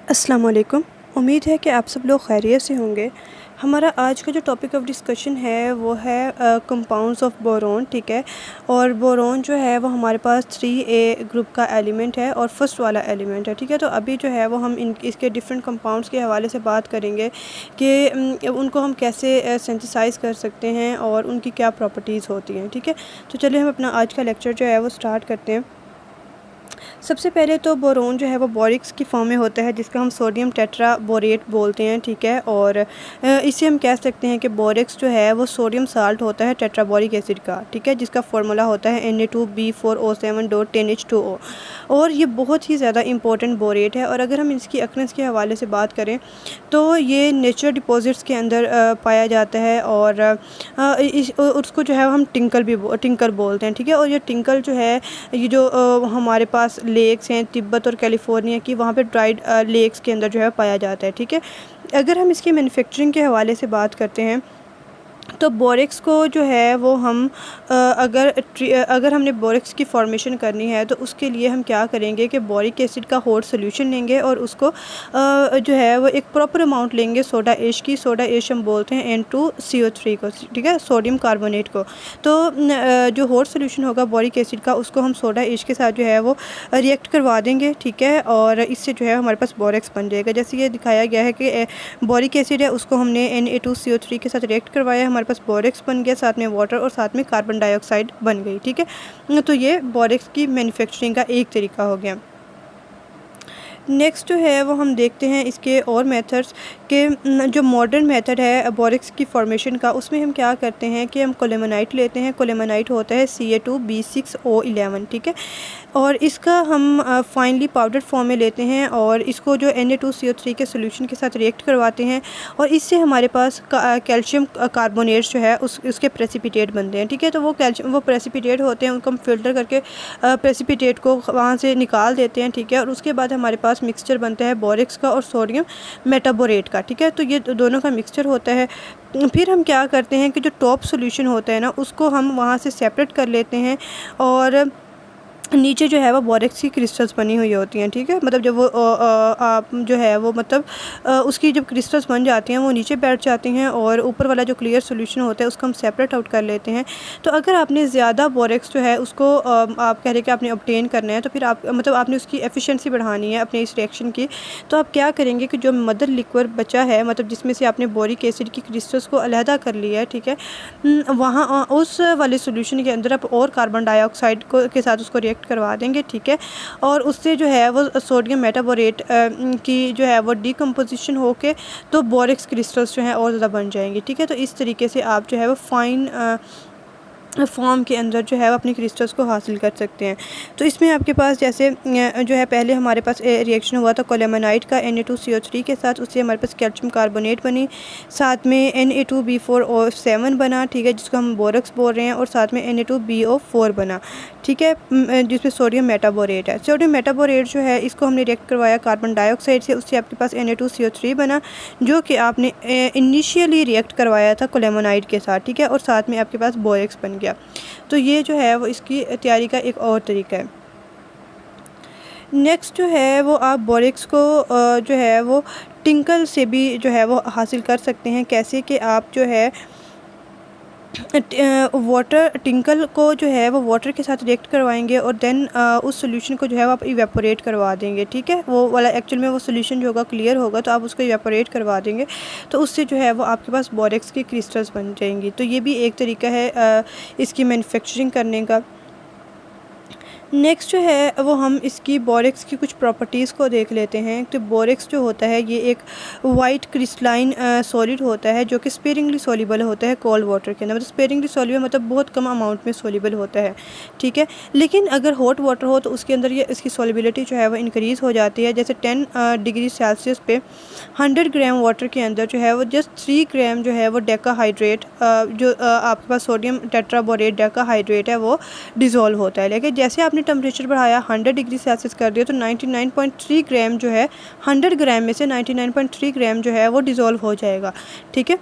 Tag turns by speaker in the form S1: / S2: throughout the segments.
S1: अस्सलाम वालेकुम। उम्मीद है कि आप सब लोग खैरियत से होंगे। हमारा आज का जो टॉपिक ऑफ डिस्कशन है वो है कंपाउंड्स ऑफ बोरोन, ठीक है। और बोरोन जो है वो हमारे पास 3A ग्रुप का एलिमेंट है और फर्स्ट वाला एलिमेंट है, ठीक है। तो अभी जो है वो हम इसके डिफरेंट कंपाउंड्स के हवाले से बात करेंगे कि उनको हम कैसे सिंथेसाइज़ कर सकते हैं और उनकी क्या प्रॉपर्टीज़ होती हैं, ठीक है। तो चलिए हम अपना आज का लेक्चर जो है वो स्टार्ट करते हैं। सबसे पहले तो बोरोन जो है वो बोरिक्स की फॉर्म में होता है, जिसका हम सोडियम टेट्रा बोरेट बोलते हैं, ठीक है। और इसे हम कह सकते हैं कि बोरिक्स जो है वो सोडियम साल्ट होता है टेट्राबोरिक एसिड का, ठीक है, जिसका फार्मूला होता है Na2B4O7.10H2O। और ये बहुत ही ज़्यादा इंपॉर्टेंट बोरेट है। और अगर हम इसकी अक्रेंस के हवाले से बात करें तो ये नेचुरल डिपॉजिट्स के अंदर पाया जाता है। और उसको जो है हम टिंकल बोलते हैं, ठीक है। और ये टिंकल जो है, ये जो हमारे पास लेक्स हैं तिब्बत और कैलिफोर्निया की, वहाँ पे ड्राइड लेक्स के अंदर जो है पाया जाता है, ठीक है। अगर हम इसकी मैन्युफैक्चरिंग के हवाले से बात करते हैं तो बोरेक्स को जो है वो हम अगर हमने बोरेक्स की फॉर्मेशन करनी है तो उसके लिए हम क्या करेंगे कि बोरिक एसिड का हॉट सोल्यूशन लेंगे और उसको जो है वो एक प्रॉपर अमाउंट लेंगे सोडा एश की। सोडा एश हम बोलते हैं N2CO3 को, ठीक है, सोडियम कार्बोनेट को। तो जो हॉट सोल्यूशन होगा बोरिक एसिड का उसको हम सोडा एश के साथ जो है वो रिएक्ट करवा देंगे, ठीक है। और इससे जो है हमारे पास बोरेक्स बन जाएगा। जैसे ये दिखाया गया है कि बोरिक एसिड है उसको हमने Na2CO3 के साथ रिएक्ट करवाया, हमारे पास बोरेक्स बन गया, साथ में वाटर और साथ में कार्बन डाइऑक्साइड बन गई, ठीक है। तो ये बोरेक्स की मैन्युफैक्चरिंग का एक तरीका हो गया। नेक्स्ट जो है वो हम देखते हैं इसके और मेथड्स के। जो मॉडर्न मेथड है बोरेक्स की फॉर्मेशन का, उसमें हम क्या करते हैं कि हम कोलेमेनाइट लेते हैं। कोलेमेनाइट होता है Ca2B6O11, ठीक है। और इसका हम फाइनली पाउडर फॉर्म में लेते हैं और इसको जो Na2CO3 के सोल्यूशन के साथ रिएक्ट करवाते हैं और इससे हमारे पास कैल्शियम कार्बोनेट्स जो है उसके प्रेसिपिटेट बनते हैं, ठीक है। तो वो प्रेसिपिटेट होते हैं, उनको हम फिल्टर करके प्रेसिपिटेट को वहाँ से निकाल देते हैं, ठीक है। और उसके बाद हमारे पास मिक्सचर बनता है बोरेक्स का और सोडियम मेटाबोरेट का, ठीक है। तो ये दोनों का मिक्सचर होता है। फिर हम क्या करते हैं कि जो टॉप सोल्यूशन होता है ना उसको हम वहाँ से सेपरेट कर लेते हैं और नीचे जो है वो बोरेक्स की क्रिस्टल्स बनी हुई होती हैं, ठीक है। मतलब जब वो आप जो है वो मतलब उसकी जब क्रिस्टल्स बन जाती हैं वो नीचे बैठ जाती हैं और ऊपर वाला जो क्लियर सॉल्यूशन होता है उसको हम सेपरेट आउट कर लेते हैं। तो अगर आपने ज़्यादा बोरेक्स जो है उसको आप कह रहे कि आपने ऑब्टेन करना है, तो फिर आप मतलब आपने उसकी एफिशिएंसी बढ़ानी है अपने इस रिएक्शन की, तो आप क्या करेंगे कि जो मदर लिक्विड बचा है, मतलब जिसमें से आपने बोरिक एसिड की क्रिस्टल्स को अलहदा कर लिया है, ठीक है, वहाँ उस वाले सोल्यूशन के अंदर आप और कार्बन डाइऑक्साइड को के साथ उसको रिएक्ट करवा देंगे, ठीक है। और उससे जो है वो सोडियम मेटाबोरेट की जो है वो डिकम्पोजिशन होके तो बोरेक्स क्रिस्टल्स जो हैं और ज़्यादा बन जाएंगे, ठीक है। तो इस तरीके से आप जो है वो फाइन फॉर्म के अंदर जो है वो अपनी क्रिस्टल्स को हासिल कर सकते हैं। तो इसमें आपके पास जैसे जो है पहले हमारे पास रिएक्शन हुआ था कोलेमेनाइट का Na2CO3 के साथ, उससे हमारे पास कैल्शियम कार्बोनेट बनी, साथ में Na2B4O7 बना, ठीक है, जिसको हम बोरेक्स बोल रहे हैं, और साथ में Na2BO4 बना, ठीक है, जिसमें सोडियम मेटाबोरेट है। सोडियम मेटाबोरेट जो है इसको हमने रिएक्ट करवाया कार्बन डाइऑक्साइड से, उससे आपके पास Na2CO3 बना जो कि आपने इनिशियली रिएक्ट करवाया था कोलेमेनाइट के साथ, ठीक है। और साथ में आपके पास बोरेक्स बन गया। तो ये जो है वो इसकी तैयारी का एक और तरीका है। नेक्स्ट जो है वो आप बोरेक्स को जो है वो टिंकल से भी जो है वो हासिल कर सकते हैं। कैसे कि आप जो है वाटर टिंकल को जो है वो वाटर के साथ रिएक्ट करवाएंगे और देन उस सोल्यूशन को जो है वो आप इवेपोरेट करवा देंगे, ठीक है। वो वाला एक्चुअल में वो सोल्यूशन जो होगा क्लियर होगा तो आप उसको इवेपोरेट करवा देंगे, तो उससे जो है वो आपके पास बोरेक्स की क्रिस्टल्स बन जाएंगी। तो ये भी एक तरीका है इसकी मैन्युफैक्चरिंग करने का। नेक्स्ट जो है वो हम इसकी बोरेक्स की कुछ प्रॉपर्टीज़ को देख लेते हैं। तो बोरेक्स जो होता है ये एक वाइट क्रिस्टलाइन सॉलिड होता है जो कि स्पेरिंगली सॉल्युबल होता है कोल्ड वाटर के अंदर। मतलब स्पेरिंगली सॉल्युबल मतलब बहुत कम अमाउंट में सॉल्युबल होता है, ठीक है। लेकिन अगर हॉट वाटर हो तो उसके अंदर ये इसकी सॉल्युबिलिटी जो है वो इंक्रीज़ हो जाती है। जैसे 10 डिग्री सेल्सियस पे 100 ग्राम वाटर के अंदर जो है वो जस्ट 3 ग्राम जो है वो डेकाहाइड्रेट जो आपके पास सोडियम टेट्राबोरेट डेकाहाइड्रेट है वो डिज़ोल्व होता है। लेकिन जैसे आपने टेम्परेचर बढ़ाया 100 डिग्री सेल्सियस कर दिया तो 99.3 ग्राम जो है 100 ग्राम में से 99.3 ग्राम जो है वो डिज़ोल्व हो जाएगा, ठीक है।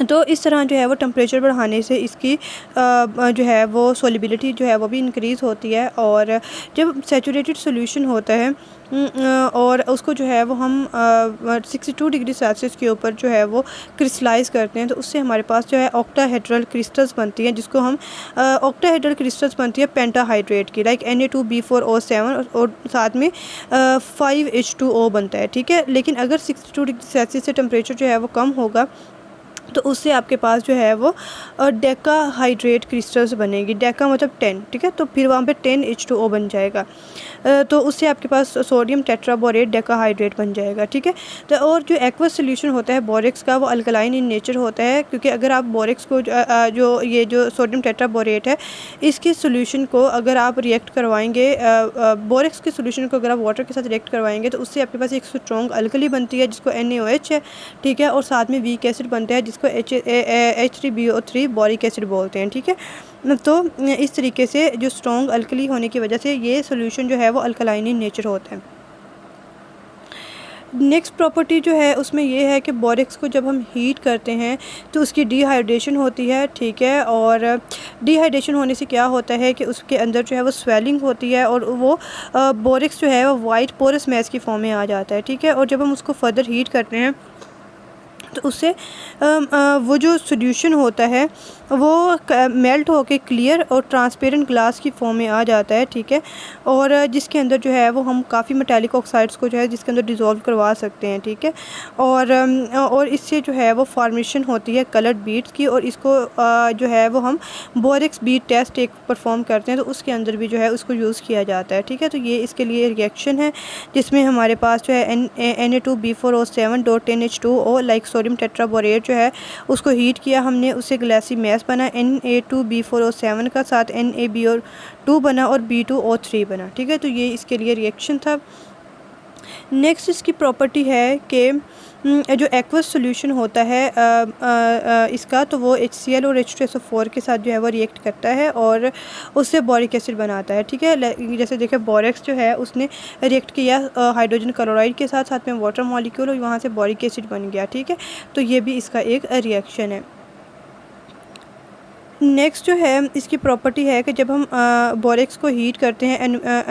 S1: तो इस तरह जो है वो टेम्परेचर बढ़ाने से इसकी जो है वो सोलिबिलिटी जो है वो भी इंक्रीज़ होती है। और जब सैचुरेटेड सॉल्यूशन होता है और उसको जो है वो हम 62 डिग्री सेल्सियस के ऊपर जो है वो क्रिस्टलाइज़ करते हैं, तो उससे हमारे पास जो है ऑक्टाहेड्रल क्रिस्टल्स बनती हैं, जिसको हम ऑक्टाहेड्रल क्रिस्टल्स बनती है पेंटाहाइड्रेट की, लाइक Na2B4O7 और साथ में 5H2O बनता है, ठीक है। लेकिन अगर 62 डिग्री सेल्सियस से टेम्परेचर जो है वो कम होगा तो उससे आपके पास जो है वो डेकाहाइड्रेट क्रिस्टल्स बनेगी। डेका मतलब 10, ठीक है, तो फिर वहाँ पे 10H2O बन जाएगा। तो उससे आपके पास सोडियम टेट्राबोरेट डेकाहाइड्रेट बन जाएगा, ठीक है। तो और जो एक्वस सोल्यूशन होता है बोरेक्स का, वो अल्कलाइन इन नेचर होता है, क्योंकि अगर आप बोरेक्स को जो सोडियम टेट्राबोरेट है, इसके सोल्यूशन को अगर आप रिएक्ट करवाएंगे, बोरेक्स के सोल्यूशन को अगर आप वाटर के साथ रिएक्ट करवाएंगे, तो उससे आपके पास एक स्ट्रॉन्ग अल्कली बनती है जिसको NaOH है, ठीक है, और साथ में वीक एसिड बनता है जिसको H3BO3 बोरिक एसिड बोलते हैं, ठीक है। तो इस तरीके से जो स्ट्रॉन्ग अल्कली होने की वजह से ये सोल्यूशन जो है वो अल्कलाइन इन नेचर होता है। नेक्स्ट प्रॉपर्टी जो है उसमें ये है कि बोरेक्स को जब हम हीट करते हैं तो उसकी डिहाइड्रेशन होती है, ठीक है। और डिहाइड्रेशन होने से क्या होता है कि उसके अंदर जो है वो स्वेलिंग होती है और वो बोरेक्स जो है वो वाइट पोरस मैस की फॉर्म में आ जाता है, ठीक है। और जब हम उसको फर्दर हीट करते हैं तो उससे वो जो सॉल्यूशन होता है वो मेल्ट होके क्लियर और ट्रांसपेरेंट ग्लास की फॉर्म में आ जाता है, ठीक है। और जिसके अंदर जो है वो हम काफ़ी मेटालिक ऑक्साइड्स को जो है जिसके अंदर डिज़ोल्व करवा सकते हैं, ठीक है। और इससे जो है वो फॉर्मेशन होती है कलर्ड बीड्स की, और इसको जो है वो हम बोरेक्स बीड टेस्ट एक परफॉर्म करते हैं तो उसके अंदर भी जो है उसको यूज़ किया जाता है, ठीक है। तो ये इसके लिए रिएक्शन है जिसमें हमारे पास जो है Na2B4O7.10H2O लाइक सोडियम टेट्राबोरेट जो है उसको हीट किया हमने, उससे ग्लासी मैस बना Na2B4O7 का, साथ NaBO2 बना और B2O3 बना, ठीक है। तो ये इसके लिए रिएक्शन था। नेक्स्ट इसकी प्रॉपर्टी है कि जो एक्वस सॉल्यूशन होता है इसका, तो वो HCl और H2SO4 के साथ जो है वो रिएक्ट करता है और उससे बोरिक एसिड बनाता है, ठीक है। जैसे देखिए बोरेक्स जो है उसने रिएक्ट किया हाइड्रोजन क्लोराइड के साथ, साथ में वाटर मॉलिक्यूल, और वहाँ से बोरिक एसिड बन गया, ठीक है। तो ये भी इसका एक रिएक्शन है। नेक्स्ट जो है इसकी प्रॉपर्टी है कि जब हम बोरेक्स को हीट करते हैं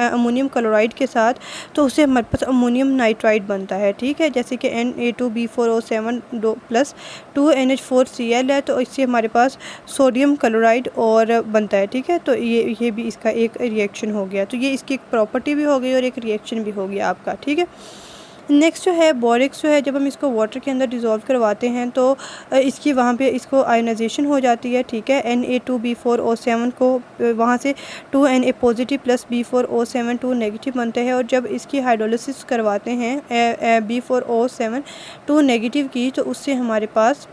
S1: अमोनियम क्लोराइड के साथ, तो उससे हमारे पास अमोनियम नाइट्राइड बनता है, ठीक है। जैसे कि Na2B4O7 प्लस 2NH4Cl है, तो इससे हमारे पास सोडियम क्लोराइड और बनता है, ठीक है। तो ये भी इसका एक रिएक्शन हो गया। तो ये इसकी एक प्रॉपर्टी भी हो गई और एक रिएक्शन भी हो गया आपका, ठीक है। नेक्स्ट जो है बोरेक्स जो है जब हम इसको वाटर के अंदर डिज़ोल्व करवाते हैं तो इसकी वहाँ पे इसको आयोनाइजेशन हो जाती है, ठीक है। Na2B4O7 को वहाँ से 2Na positive plus B4O7 2 negative बनते हैं, और जब इसकी हाइड्रोलिसिस करवाते हैं B4O7 2 नेगेटिव की, तो उससे हमारे पास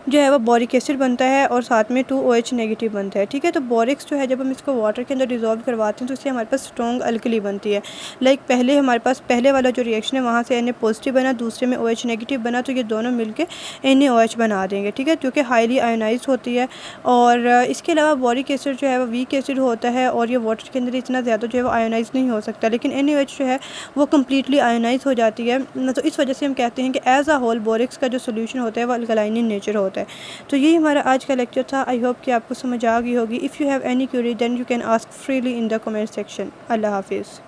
S1: जो है वो बोरिक एसिड बनता है और साथ में 2OH नेगेटिव बनता है, ठीक है। तो बोरेक्स जो है जब हम इसको वाटर के अंदर डिज़ोल्व करवाते हैं तो इससे हमारे पास स्ट्रॉन्ग अल्कली बनती है। लाइक पहले हमारे पास पहले वाला जो रिएक्शन है वहाँ से Na पॉजिटिव बना, दूसरे में OH नेगेटिव बना, तो ये दोनों मिलके NaOH बना देंगे, ठीक है, जो कि हाईली आयोनाइज होती है। और इसके अलावा बोरिक एसिड जो है वो वीक एसिड होता है और ये वाटर के अंदर इतना ज़्यादा जो है वो आयोनाइज नहीं हो सकता, लेकिन NaOH जो है वो कम्प्लीटली आयोनाइज हो जाती है। तो इस वजह से हम कहते हैं कि एज अ होल बोरेक्स का जो सोल्यूशन होता है वो अल्कलाइन इन नेचर होता है। तो यही हमारा आज का लेक्चर था। आई होप कि आपको समझ आ गई होगी। If you have any query then you can ask freely in the comment section. अल्लाह हाफिज़।